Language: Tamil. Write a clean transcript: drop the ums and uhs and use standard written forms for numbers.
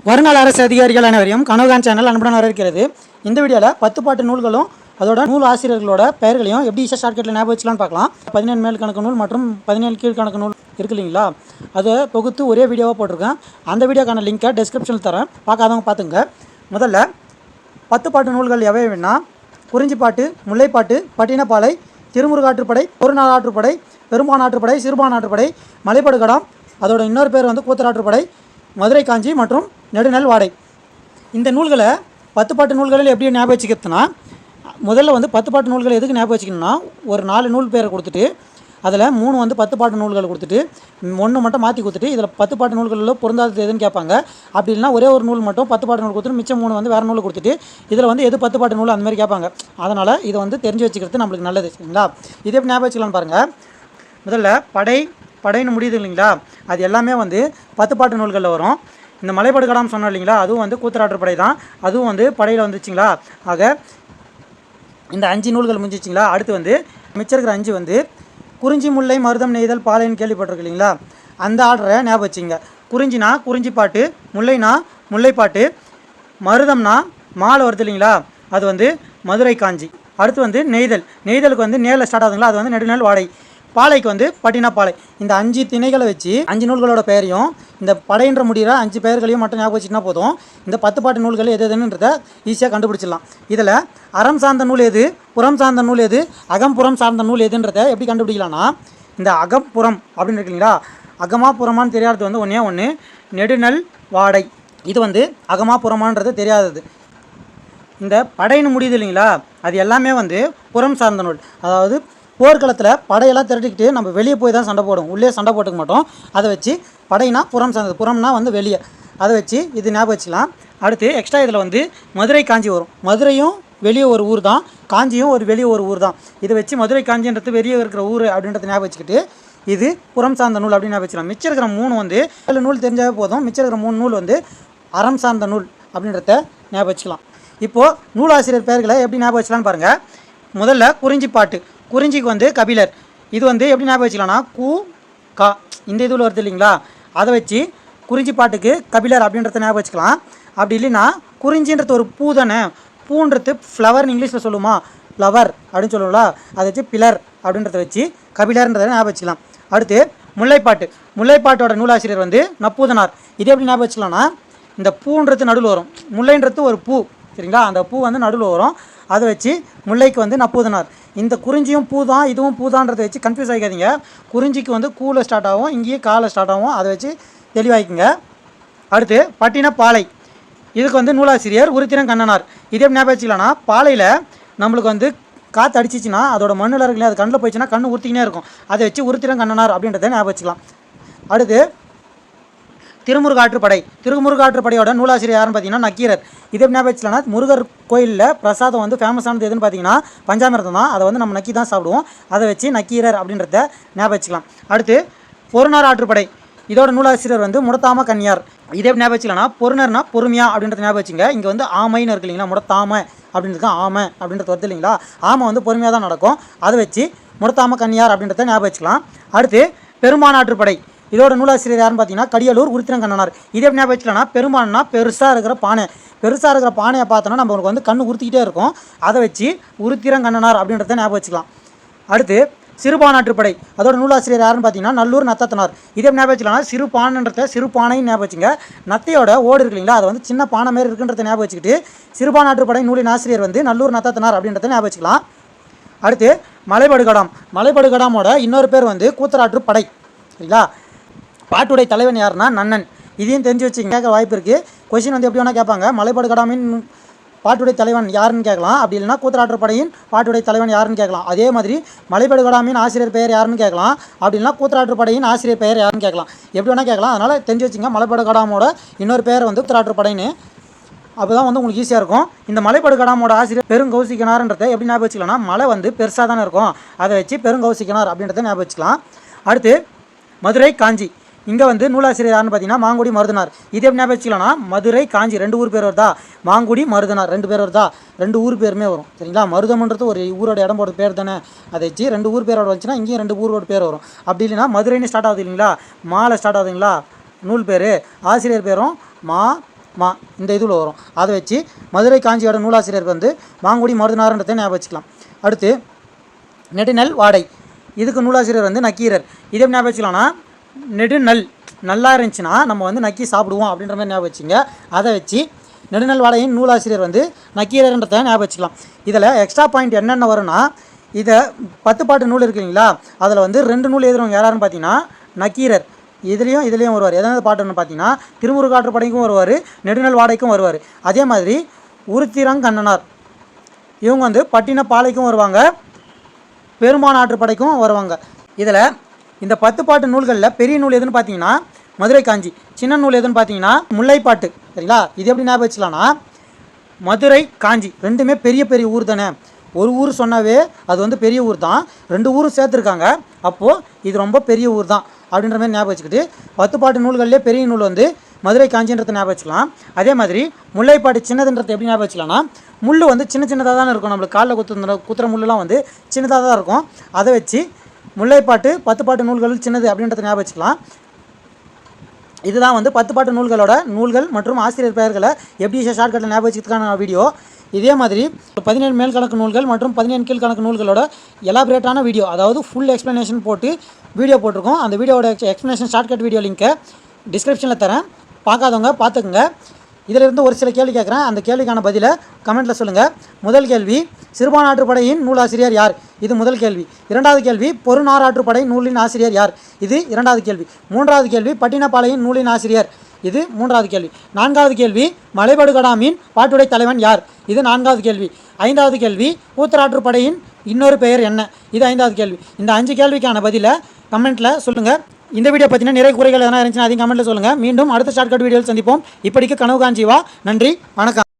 வருங்கால அரசு அதிகாரிகள் அனைவரையும் கனவுகான் சேனல் அன்புடன் வரவேற்கிறது. இந்த வீடியோவில் 10 பாட்டு நூல்களும் அதோட நூல் ஆசிரியர்களோட பெயர்களையும் எப்படி ஈஸியாக ஷார்ட்கட்டில் ஞாபகம் வச்சுலான்னு பார்க்கலாம். 17 மேல் கணக்கு நூல் மற்றும் 17 கீழ்கணக்கு நூல் இருக்கு இல்லைங்களா, அதை தொகுத்து ஒரே வீடியோவாக போட்டிருக்கேன். அந்த வீடியோக்கான லிங்க்கை டிஸ்கிரிப்ஷனில் தரேன், பார்க்காதவங்க பார்த்துங்க. முதல்ல 10 பாட்டு நூல்கள் எவைன்னா குறிஞ்சிப்பாட்டு, முல்லைப்பாட்டு, பட்டினப்பாலை, திருமுருகாற்றுப்படை, பொருநாளாற்றுப்படை, பெரும்பானாற்றுப்படை, சிறுபானாற்றுப்படை, மலைப்படுகடாம், அதோட இன்னொரு பேர் வந்து கூத்தராற்றுப்படை, மதுரை காஞ்சி மற்றும் நெடுநெல் வாடை. இந்த நூல்களை 10 பாட்டு நூல்களில் எப்படி ஞாபகம் வச்சுக்கிறதுனா, முதல்ல வந்து 10 பாட்டு நூல்களை எதுக்கு ஞாபகம் வச்சுக்கணும்னா, ஒரு 4 நூல் பேரை கொடுத்துட்டு அதில் 3 வந்து 10 பாட்டு நூல்கள் கொடுத்துட்டு 1 மட்டும் மாற்றி கொடுத்துட்டு இதில் 10 பாட்டு நூல்களில் பொருந்தாதது எதுன்னு கேட்பாங்க. அப்படி இல்லைனா ஒரே ஒரு நூல் மட்டும் 10 பாட்டு நூல் கொடுத்துட்டு மிச்சம் 3 வந்து வேறு நூல் கொடுத்துட்டு இதில் வந்து எது 10 பாட்டு நூல் அந்த மாதிரி கேட்பாங்க. அதனால் இதை வந்து தெரிஞ்சு வச்சுக்கிறது நம்மளுக்கு நல்லது, சரிங்களா? இது எப்படி ஞாபகம் வச்சுக்கலான்னு பாருங்கள். முதல்ல படைன்னு முடியுது இல்லைங்களா, அது எல்லாமே வந்து 10 பாட்டு நூல்களில் வரும். இந்த மலைப்படுகடாம் சொன்னோம் இல்லைங்களா, அதுவும் வந்து கூத்தராற்றுப்படை தான், அதுவும் வந்து படையில் வந்துச்சுங்களா. ஆக இந்த 5 நூல்கள் முடிஞ்சிச்சிங்களா. அடுத்து வந்து மிச்சம் இருக்கிற 5 வந்து குறிஞ்சி, முல்லை, மருதம், நெய்தல், பாலைன்னு கேள்விப்பட்டிருக்கு இல்லைங்களா. அந்த ஆர்டரை ஞாபகம் வச்சுங்க. குறிஞ்சினா குறிஞ்சிப்பாட்டு, முல்லைனா முல்லைப்பாட்டு, மருதம்னா மாலை வருது இல்லைங்களா, அது வந்து மதுரை காஞ்சி. அடுத்து வந்து நெய்தலுக்கு வந்து நேரில் ஸ்டார்ட் ஆகுதுங்களா, அது வந்து நெடுநெல் வாடை. பாலைக்கு வந்து பட்டினப்பாலை. இந்த 5 திணைகளை வச்சு 5 நூல்களோட பெயரையும் இந்த படைன்ற முடிகிற 5 பெயர்களையும் மட்டும் ஞாபகம் வச்சுன்னா போதும். இந்த 10 பாட்டு நூல்கள் எது எதுன்றதை ஈஸியாக கண்டுபிடிச்சிடலாம். இதில் அறம் சார்ந்த நூல் எது, புறம் சார்ந்த நூல் எது, அகம்புறம் சார்ந்த நூல் எதுன்றதை எப்படி கண்டுபிடிக்கலாம்னா, இந்த அகம்புறம் அப்படின்னு இருக்குங்களா, அகமா புறமானு தெரியாதது வந்து ஒன்று நெடுநெல் வாடை. இது வந்து அகமா புறமானது தெரியாதது. இந்த படைன்னு முடியுது இல்லைங்களா, அது எல்லாமே வந்து புறம் சார்ந்த நூல். அதாவது போர்க்களத்தில் படையெல்லாம் திரட்டிக்கிட்டு நம்ம வெளியே போய் தான் சண்டை போடும், உள்ளே சண்டை போட்டுக்க மாட்டோம். அதை வச்சு படைனா புறம் சார்ந்தது, புறம்னா வந்து வெளியே, அதை வச்சு இது ஞாபகம் வச்சுக்கலாம். அடுத்து எக்ஸ்ட்ரா இதில் வந்து மதுரை காஞ்சி வரும். மதுரையும் வெளியே ஒரு ஊர் தான், காஞ்சியும் வெளியே ஒரு ஊர் தான். இதை வச்சு மதுரை காஞ்சின்றது வெளியே இருக்கிற ஊர் அப்படின்றத ஞாபகம் வச்சுக்கிட்டு இது புறம் சார்ந்த நூல் அப்படின்னு ஞாபகம் வச்சுக்கலாம். மிச்சம் இருக்கிற 3 வந்து 7 நூல் தெரிஞ்சாவே போதும். மிச்சம் இருக்கிற 3 நூல் வந்து அறம் சார்ந்த நூல் அப்படின்றத ஞாபகம் வச்சுக்கலாம். இப்போது நூலாசிரியர் பெயர்களை எப்படி ஞாபகம் வச்சுக்கலான்னு பாருங்கள். முதல்ல குறிஞ்சிப்பாட்டு, குறிஞ்சிக்கு வந்து கபிலர். இது வந்து எப்படி ஞாபகம் வச்சுக்கலாம்னா கு கா இந்த இதில் வருது இல்லைங்களா, அதை வச்சு குறிஞ்சி பாட்டுக்கு கபிலர் அப்படின்றத ஞாபகம் வச்சுக்கலாம். அப்படி இல்லைன்னா குறிஞ்சின்றது ஒரு பூ தானே, பூன்றது ஃப்ளவர்னு இங்கிலீஷில் சொல்லுமா, ஃப்ளவர் அப்படின்னு சொல்லுவோம்ல, அதை வச்சு பிலர் அப்படின்றத வச்சு கபிலர்ன்றதை ஞாபகம் வச்சுக்கலாம். அடுத்து முல்லைப்பாட்டோட நூலாசிரியர் வந்து நப்பூதனார். இது எப்படி ஞாபகம் வச்சுக்கலாம்னா, இந்த பூன்றது நடுவில் வரும், முல்லைன்றது ஒரு பூ, சரிங்களா, அந்த பூ வந்து நடுவில் வரும், அதை வச்சு முல்லைக்கு வந்து நப்பூதனார். இந்த குறிஞ்சியும் பூ தான், இதுவும் பூ தான்றதை வச்சு கன்ஃபியூஸ் ஆகிக்காதீங்க. குறிஞ்சிக்கு வந்து கூல ஸ்டார்ட் ஆகும், இங்கேயே காலை ஸ்டார்ட் ஆகும், அதை வச்சு தெளிவாகிக்குங்க. அடுத்து பட்டினப்பாலை, இதுக்கு வந்து நூலாசிரியர் உருத்திரன் கண்ணனார். இதே ஞாபகம் வச்சுக்கலாம்னா, பாலையில் நம்மளுக்கு வந்து காற்று அடிச்சிச்சின்னா அதோட மண்ணில் இருக்குல்லையா, அது கண்ணில் போயிடுச்சுன்னா கண்ணு உறுத்திக்கினே இருக்கும், அதை வச்சு உருத்திரன் கண்ணனார் அப்படின்றத ஞாபகம் வச்சுக்கலாம். அடுத்து திருமுருகாற்றுப்படையோட நூலாசிரியர் யாருன்னு பார்த்தீங்கன்னா நக்கீரர். இதே ஞாபகம் வச்சுலனா, முருகர் கோயிலில் பிரசாதம் வந்து ஃபேமஸானது எதுன்னு பார்த்தீங்கன்னா பஞ்சாமிரதம் தான், அதை வந்து நம்ம நக்கி தான் சாப்பிடுவோம், அதை வச்சு நக்கீரர் அப்படின்றத ஞாபகம் வச்சுக்கலாம். அடுத்து பொருநார் ஆற்றுப்படை, இதோட நூலாசிரியர் வந்து முடத்தாம கன்னியார். இதே ஞாபகம் வச்சுக்கலாம்னா, பொருணர்னா பொறுமையா அப்படின்றத ஞாபகம் வச்சுங்க. இங்கே வந்து ஆமைன்னு இருக்கு இல்லைங்களா, முடத்தாம அப்படின்றது ஆமை அப்படின்றது வருது இல்லைங்களா, ஆமை வந்து பொறுமையாக தான் நடக்கும், அதை வச்சு முடத்தாம கன்னியார் அப்படின்றத ஞாபகம் வச்சுக்கலாம். அடுத்து பெரும்பானாற்றுப்படை, இதோட நூலாசிரியர் யாருன்னு பார்த்தீங்கன்னா கடியலூர் உருத்திரன் கண்ணனார். இதே ஞாபகம் வச்சுக்கலாம்னா, பெரும்பான்னா பெருசாக இருக்கிற பானையை பார்த்தோன்னா நம்மளுக்கு வந்து கண்ணு உறுத்திக்கிட்டே இருக்கும், அதை வச்சு உருத்திரன் கண்ணனார் அப்படின்றத ஞாபகம் வச்சுக்கலாம். அடுத்து சிறுபானாற்றுப்படை, அதோட நூலாசிரியர் யாருன்னு பார்த்தீங்கன்னா நல்லூர் நத்தத்தனார். இதே ஞாபகம் வச்சுக்கலாம்னா, சிறுபானைன்னு ஞாபகம் வச்சுங்க. நத்தையோட ஓடு இருக்கு இல்லைங்களா, அது வந்து சின்ன பானை மாரி இருக்குன்றத ஞாபகம் வச்சுக்கிட்டு சிறுபானாற்றுப்படை நூலின் ஆசிரியர் வந்து நல்லூர் நத்தத்தனார் அப்படின்றத ஞாபகம் வச்சுக்கலாம். அடுத்து மலைப்படுகடாமோட இன்னொரு பேர் வந்து கூத்தராற்றுப்படை, சரிங்களா. பாட்டுடைய தலைவன் யாருன்னா நன்னன். இதையும் தெரிஞ்சு வச்சுங்க, கேட்க வாய்ப்பு இருக்குது. கொஸ்டின் வந்து எப்படி வேணால் கேட்பாங்க, மலைப்படுகடாமின் பாட்டுடைய தலைவன் யாருன்னு கேட்கலாம், அப்படி இல்லைனா கூத்தராற்றுப்படையின் பாட்டுடைய தலைவன் யாருன்னு கேட்கலாம். அதே மாதிரி மலைப்படுகடாமின் ஆசிரியர் பெயர் யாருன்னு கேட்கலாம், அப்படி இல்லைனா கூத்தராற்றுப்படையின் ஆசிரியர் பெயர் யாருன்னு கேட்கலாம், எப்படி வேணால் கேட்கலாம். அதனால் தெரிஞ்சு வச்சுங்க, மலைப்படுகடாமோட இன்னொரு பேர் வந்து கூத்தராற்றுப்படைன்னு. அப்போ தான் வந்து உங்களுக்கு ஈஸியாக இருக்கும். இந்த மலைப்படுகடாமோட ஆசிரியர் பெருங்கௌசிக்கனார்ன்றதை எப்படி ஞாபகம் வச்சுக்கலாம்னா, மலை வந்து பெருசாக தானே இருக்கும், அதை வச்சு பெருங்கௌசிக்கனார் அப்படின்றத ஞாபகம் வச்சுக்கலாம். அடுத்து மதுரை காஞ்சி, இங்கே வந்து நூலாசிரியர் யாருன்னு பார்த்தீங்கன்னா மாங்குடி மருதனார். இதே ஞாபகம் வச்சுக்கலாம்னா, மதுரை காஞ்சி 2 ஊர் பேர் வருதா, மாங்குடி மருதனார் 2 பேர் வருதா, 2 ஊர் பேருமே வரும், சரிங்களா. மருதம்ன்றது ஒரு ஊரோட இடம் போட பேர் தானே, அதை வச்சு 2 ஊர் பேரோட வந்துச்சுன்னா இங்கேயும் 2 ஊரோட பேர் வரும். அப்படி இல்லைன்னா மதுரைன்னு ஸ்டார்ட் ஆகுது இல்லைங்களா, மாலை ஸ்டார்ட் ஆகுதுங்களா நூல் பேர், ஆசிரியர் பேரும் மா மா இந்த இதில் வரும். அதை வச்சு மதுரை காஞ்சியோட நூலாசிரியர் வந்து மாங்குடி மருதுனார்ன்றதை ஞாபகம் வச்சுக்கலாம். அடுத்து நெடுநல் வாடை, இதுக்கு நூலாசிரியர் வந்து நக்கீரர். இது எப்படி ஞாபகம் வச்சுக்கலாம்னா, நெடுநல் நல்லா இருந்துச்சுன்னா நம்ம வந்து நக்கி சாப்பிடுவோம் அப்படின்ற மாதிரி ஞாபகம் வச்சுங்க. அதை வச்சு நெடுநல் வாடையின் நூலாசிரியர் வந்து நக்கீரர்ன்றதை ஞாபகம் வச்சுக்கலாம். இதில் எக்ஸ்ட்ரா பாயிண்ட் என்னென்ன வரும்னா, இதை 10 பாட்டு நூல் இருக்குங்களா, அதில் வந்து 2 நூல் எழுதுறவங்க யாராருன்னு பார்த்தீங்கன்னா நக்கீரர். இதுலேயும் வருவார். எதனாவது பாட்டுன்னு பார்த்தீங்கன்னா திருமுருகாற்றுப்படைக்கும் வருவார், நெடுநல் வாடைக்கும் வருவார். அதே மாதிரி உருத்திரங்கண்ணனார் இவங்க வந்து பட்டினப்பாலைக்கும் வருவாங்க, பெருமான் ஆற்றுப்படைக்கும் வருவாங்க. இதில் இந்த 10 பாட்டு நூல்களில் பெரிய நூல் எதுன்னு பார்த்தீங்கன்னா மதுரை காஞ்சி, சின்ன நூல் எதுன்னு பார்த்தீங்கன்னா முல்லைப்பாட்டு. சரிங்களா? இது எப்படி ஞாபகம் வச்சுக்கலாம்னா, மதுரை காஞ்சி ரெண்டுமே பெரிய பெரிய ஊர் தானே. ஒரு ஊர் சொன்னாவே அது வந்து பெரிய ஊர் தான், 2 ஊர் சேர்த்துருக்காங்க, அப்போது இது ரொம்ப பெரிய ஊர் தான் அப்படின்ற மாதிரி ஞாபகம் வச்சுக்கிட்டு 10 பாட்டு நூல்கள்லேயே பெரிய நூல் வந்து மதுரை காஞ்சின்றதை ஞாபகம் வச்சுக்கலாம். அதே மாதிரி முல்லைப்பாட்டு சின்னதுன்றதை எப்படி ஞாபகம் வச்சுக்கலாம்னா, முள் வந்து சின்னதாக தானே இருக்கும், நம்மளுக்கு காலில் குத்துற முள்ளெலாம் வந்து சின்னதாக தான் இருக்கும். அதை வச்சு முல்லைப்பாட்டு 10 பாட்டு நூல்கள் சின்னது அப்படின்றத ஞாபகம் வச்சுக்கலாம். இதுதான் வந்து 10 பாட்டு நூல்களோட நூல்கள் மற்றும் ஆசிரியர் பெயர்களை எப்படி ஷார்ட்கட்டில் ஞாபகம் வச்சுக்கிறதுக்கான வீடியோ. இதே மாதிரி 17 மேல் கணக்கு நூல்கள் மற்றும் 17 கீழ்கணக்கு நூல்களோட எலாபரேட்டான வீடியோ, அதாவது ஃபுல் எக்ஸ்ப்ளனேஷன் போட்டு வீடியோ போட்டிருக்கோம். அந்த வீடியோட எக்ஸ்ப்ளனேஷன் ஷார்ட்கட் வீடியோ லிங்க்கை டிஸ்கிரிப்ஷனில் தரேன், பார்க்காதவங்க பார்த்துக்குங்க. இதிலிருந்து ஒரு சில கேள்வி கேட்குறேன், அந்த கேள்விக்கான பதிலை கமெண்ட்டில் சொல்லுங்கள். முதல் கேள்வி, சிறுபான் ஆற்றுப்படையின் நூலாசிரியர் யார்? இது முதல் கேள்வி. இரண்டாவது கேள்வி, பொருநாராற்றுப்படை நூலின் ஆசிரியர் யார்? இது இரண்டாவது கேள்வி. மூன்றாவது கேள்வி, பட்டினப்பாளையின் நூலின் ஆசிரியர். இது மூன்றாவது கேள்வி. நான்காவது கேள்வி, மலைபடுகடாமின் பாட்டுடை தலைவன் யார்? இது நான்காவது கேள்வி. ஐந்தாவது கேள்வி, ஊத்தராற்றுப்படையின் இன்னொரு பெயர் என்ன? இது ஐந்தாவது கேள்வி. இந்த 5 கேள்விக்கான பதிலை கமெண்ட்டில் சொல்லுங்கள். இந்த வீடியோ பற்றின நிறைய குறைகள் எதனா இருந்துச்சுன்னா அதையும் கமெண்ட்டில் சொல்லுங்கள். மீண்டும் அடுத்த ஷார்ட்கட் வீடியோவில் சந்திப்போம். இப்படிக்கு கனவு காஞ்சிவா. நன்றி, வணக்கம்.